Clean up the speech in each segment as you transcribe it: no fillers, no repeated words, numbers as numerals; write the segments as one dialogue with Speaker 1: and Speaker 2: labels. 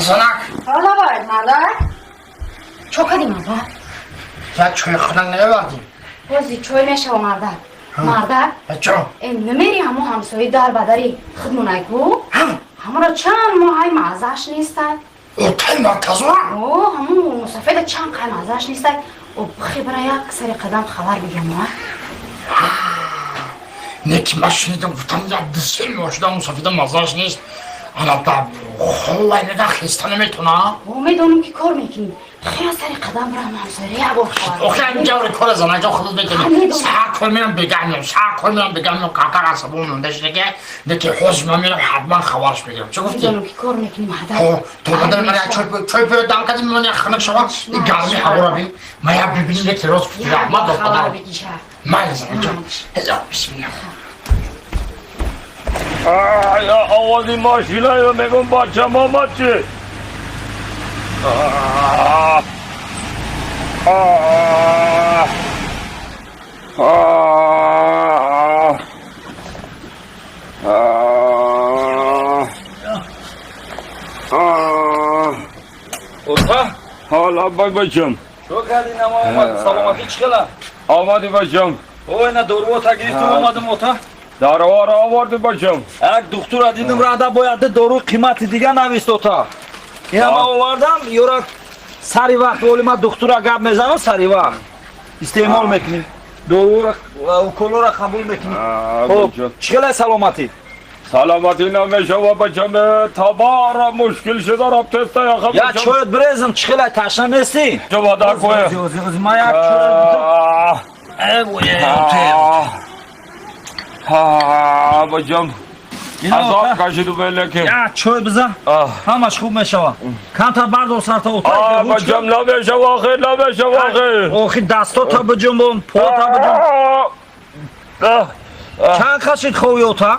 Speaker 1: Kızınak.
Speaker 2: Hala var nerede? Çok hadi nerede?
Speaker 1: Ya çocukların ne vardı?
Speaker 2: Ozi çoy meşe onlarda. Nerede?
Speaker 1: Çok.
Speaker 2: Numeri هم همسایه در بدری خودمونای کو همرا چند ماهای مازش نیستد
Speaker 1: Otel merkezi var.
Speaker 2: او همون مسافر چند قای مازش نیستد و بخی برای یک سری قدم خبر بگم ما
Speaker 1: Ne ki maşininden utanınca dizsin mi? Hoşdan musafirden mazlaş neyiz? Anahtar. Vallahi ne de hastane mi tuna?
Speaker 2: و میدونم که کار میکنی خیلی سری قدم را همسایه یک بار خبر
Speaker 1: Okuyayım cavri kore zaman çok hızlı bekledim. Sağ kolmayan begamıyorum, sağ kolmayan begamıyorum. Kakar asabım önünde işte ki ne ki hoşuma benim hadman xabarış bekliyorum. Çok hızlı.
Speaker 2: میدونم که کار میکنی مهدر
Speaker 1: تو بدن من çöpü dankadım من yakınık şava. Gazmi habura bin. Maya birbirine ki roz fikir yapma da
Speaker 2: خبر
Speaker 1: kadar.
Speaker 2: بگی شهر
Speaker 1: Maalesef çok. Hezar bismillah.
Speaker 3: یا آوازی ماشینای رو میگم بچه ماما چی؟
Speaker 4: Ota,
Speaker 3: حالا بچم
Speaker 4: چو کردی نما اومد سلامتی چکلا
Speaker 3: آمدی بچم
Speaker 4: اوه نه دورو تا گرفتم اومدم اوتا
Speaker 3: دارو را آوردی بچم
Speaker 4: یک دکتر دیدم رادا باید دورو قیمت دیگه نویست اوتا این ما آوردم یورا سری وقت ولی ما دکتر گپ میزنم سری وقت استعمال میکنیم دورو را کلو را قبول میکنیم خب چکلا سلامتی
Speaker 3: سلامتی نمیشه و بچم تبارا مشکل شده رب تسته یا خب
Speaker 4: یا چویت بریزم چکلا تشنه نیستی
Speaker 3: جوا در کوه
Speaker 4: ما یک چویت
Speaker 3: بچم عذاب کشیدو بله که
Speaker 4: یا چوی بزن همش خوب میشوه کمتر بردار سر تا اتاق
Speaker 3: بچم نمیشه واخیر نمیشه واخیر
Speaker 4: اوخی دستا تا بجنبم پا تا بجنبم چند کشید خوبی اتاق؟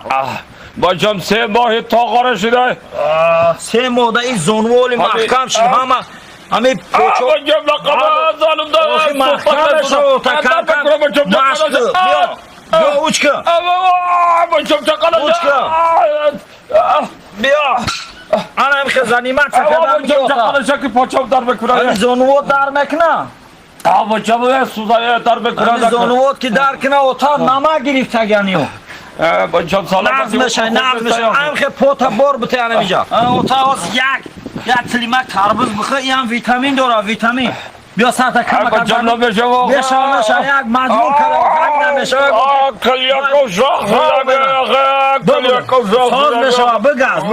Speaker 3: بچم 3 ماه تاقاره شده
Speaker 4: 3 ماه این زنوالی محکم شد همه پوچو
Speaker 3: بچم لقبه ظالم داره
Speaker 4: اوخی محکم شد اتاق کم کم مشت بیا اوچ که
Speaker 3: بچم چقدر
Speaker 4: اوچ که بیا انا هم که زنیمت سکردم
Speaker 3: بچم چقدر شکی پاچم در بکنه
Speaker 4: همین زنوات در مکنه
Speaker 3: بچم سوزایه در بکنه
Speaker 4: همین زنوات که در کنه اتاق نمک گرفت گنیو
Speaker 3: بچم سلامتی
Speaker 4: نفس میشه هم که پوتا بار بته انا میجا اتاق یک تلیمک تربوز بخه این هم ویتامین داره ویتامین بیا ساعت کم
Speaker 3: بچم نمیشه
Speaker 4: میشه یک مجموع کرده نمیشه
Speaker 3: کلیاکو شاخ کلیاکو شاخ
Speaker 4: ساز میشه بگز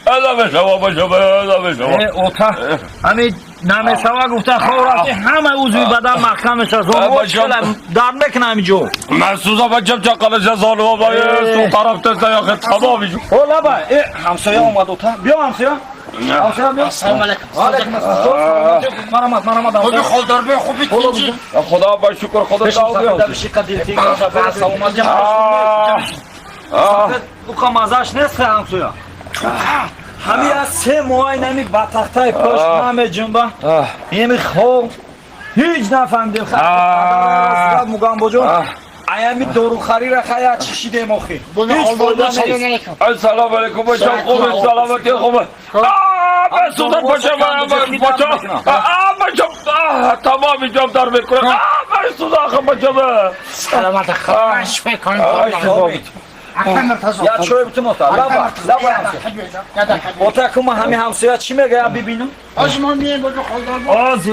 Speaker 3: نمیشه بچم نمیشه
Speaker 4: اتاق همین نمیشه گفته خورا همه عضوی بدن محکم میشه زنوات شلم در میکنه همینجور
Speaker 3: من سوزا بچم چقدر ظالم بایی تو طرف تسته یا خیلی تمامی جو
Speaker 4: اولا با همسایه اومد اتاق بیا همسایه همسایه بیا
Speaker 1: Selamun aleyküm.
Speaker 4: مرمت
Speaker 1: Hobi xoldor be xobi tinci.
Speaker 3: خدا با شکر خدا داود
Speaker 4: او مزاش نیست همسویا همین از 3 ماه نمی بطاقتای پشت همه جنبه یمی خوب هیچ نفهمیدیم خیلی مگم بجون ایمی دورو خری را خیلی چشیده مخی هیچ فایده نیست
Speaker 3: السلام علیکم بچم خوبه سلامتی خوبه بسودن بچم بچم تمامی جام در میکنه بسودن آخه بچم
Speaker 1: Selamat خواهش بکن.
Speaker 4: یا چوی بتیم اتاق لبا همسویا اتاق که ما همین همسویا چی میگه یا ببینم
Speaker 1: Osman niye böyle xoldor be?
Speaker 4: آزی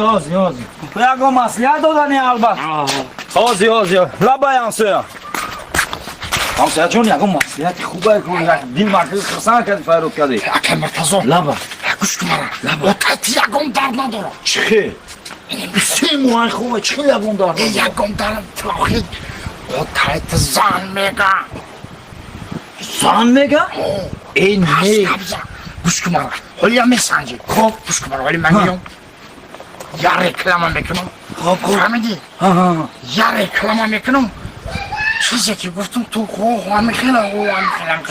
Speaker 4: یکو مسئله دادنی البته آزی لبا همسویا همسویا جون یکو مسئله خوبه کنی دین مرکز خسان کردی فیروب کردی
Speaker 1: Akıl merkezi.
Speaker 4: لبا
Speaker 1: Kuş numara. Otel tiyagom dar nadoro.
Speaker 4: چی؟ سه ماه خوبه چی لگون دار؟
Speaker 1: Tiyagom dar tloxid. Otel tizan mega.
Speaker 4: زن میگه؟ این می
Speaker 1: Kuş numara. Holya mesancı. Hop kuş numara. Holya ben diyorum. Ya reklama mekanım.
Speaker 4: خب
Speaker 1: Fahmedi. Ya reklama mekanım. چیزی که گفتم تو همی خیلی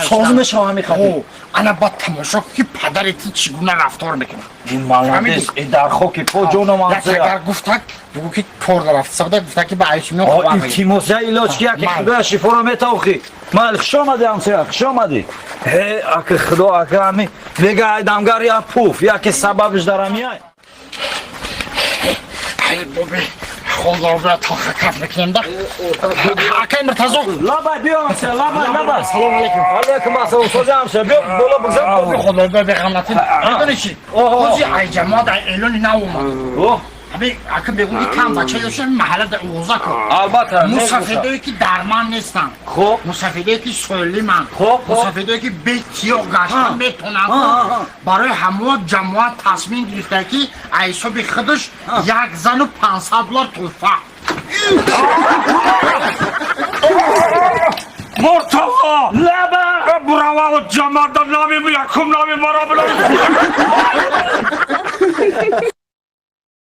Speaker 4: سازمش هم میخواد
Speaker 1: انا با تماشا که پدرت چگونه رفتار میکنه
Speaker 4: این مالندس در خاک پا جونم
Speaker 1: یک
Speaker 4: همسایه
Speaker 1: اگر گفتک بگو که کار رفت ساده گفته که به ایشونو
Speaker 4: آه
Speaker 1: خواه
Speaker 4: التماس علاج که اگه خدا شفا رو میتاوخی مال خوش آمدی همسایه خوش آمدی اگه خدا اگه همی بگه ایدمگر یا پوف یا که سببش دارم یای
Speaker 1: ای بابی خدا را تا خکف میکنیم ده اکای مرتضو
Speaker 4: لابا بیا همسایه لابا
Speaker 1: سلام علیکم
Speaker 4: علیکم السلام سوزه همسایه بیا بالا بگذار
Speaker 1: خدا را بغمتین میدونی چی خوزی ای جماعت ایلونی نو اومد ابی اگه بگو که کم بچه یوشه محله در اوزا کن
Speaker 4: البته
Speaker 1: مسافدهایی که درمان نیستن
Speaker 4: خب
Speaker 1: مسافدهایی که سولیمن
Speaker 4: خب.
Speaker 1: مسافدهایی که بیتی و گشتن میتونن برای همه جماعت تصمیم گرفته که ایسا به خودش $1,500 توفه
Speaker 3: مرتضا
Speaker 4: لابا
Speaker 3: براوا و جماعت نامی یکم نامی مرا بلند